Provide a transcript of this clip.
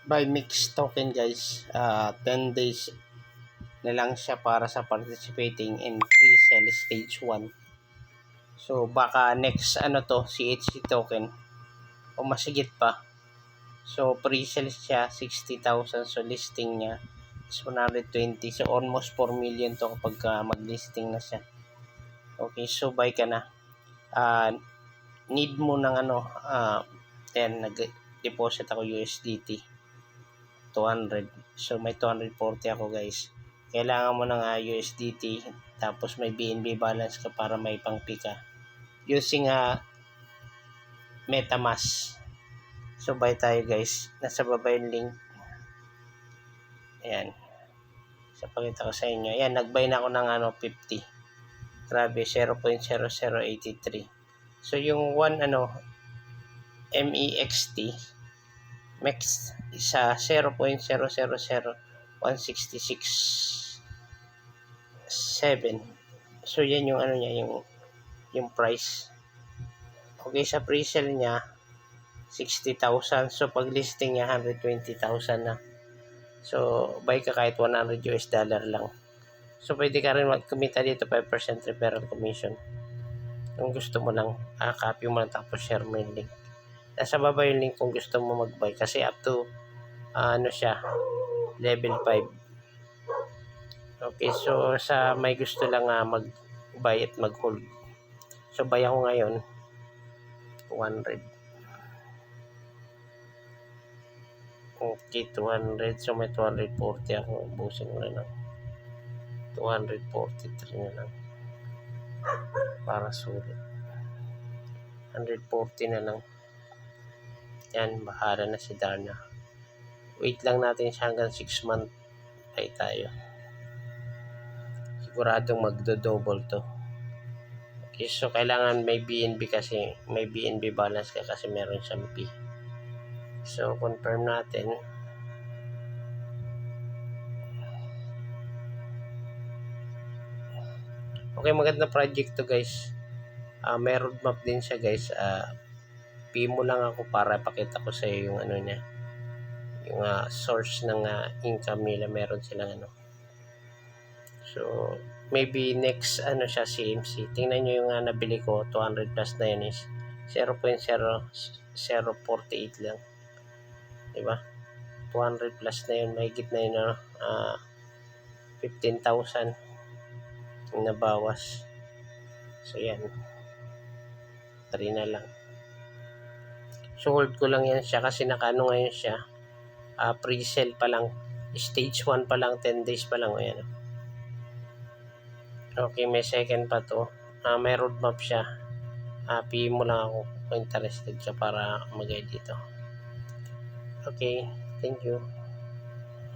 By mix token guys, 10 days na lang siya para sa participating in pre-sale stage 1. So baka next to CHC token o masigit pa. So pre-sale siya 60,000, so listing niya is 120, so almost 4 million to kapag mag-listing na siya. Okay, so buy ka na. Need mo ng then nag-deposit ako USDT 200. So may 240 ako guys. Kailangan mo ng USDT, tapos may BNB balance ka para may pang-P ka using MetaMask. So buy tayo guys, nasa baba yung link. Ayan, so pakita ko sa inyo. Ayan, nag-buy na ako ng 50. Grabe, 0.0083. So yung MEXT MEX isa 0.000166.7. So yan yung niya, yung price. Okay, sa pre-sale niya 60,000. So pag listing niya 120,000 na. So buy ka kahit $100 lang. So pwede ka rin mag-kumita dito 5% referral commission. Kung gusto mo lang, copy mo lang tapos share mo yung link. Nasa baba yung link kung gusto mo mag-buy kasi up to siya, level 5. Okay, so sa may gusto lang mag-buy at mag-hold. So buy ako ngayon 200. Okay, 200. So may 240 ako. Ubusin ko na lang. 243 na lang. Para sulit. 140 na lang. Yan, bahala na si Darna. Wait lang natin siya hanggang 6 months. Ay tayo. Siguradong magdo-double to. Okay, so kailangan may BNB kasi. May BNB balance ka kasi meron siyang P. So, confirm natin. Okay, maganda project to guys. May roadmap din siya guys. P mo lang ako para pakita ko sa iyo yung niya. Yung source ng income nila, meron silang So, maybe next siya CMC. Tingnan nyo yung nabili ko, 200 plus na yan is 0.0048 lang. Diba? 200 plus na yun, mahigit na yun 15,000 yung nabawas. So, yan. 3 na lang. So, hold ko lang yan siya kasi ngayon siya. Pre-sale pa lang. Stage 1 pa lang, 10 days pa lang. Ayan. Okay, may second pa to. May roadmap siya. PM mo lang ako kung interested ka para mag-guide dito. Okay, thank you.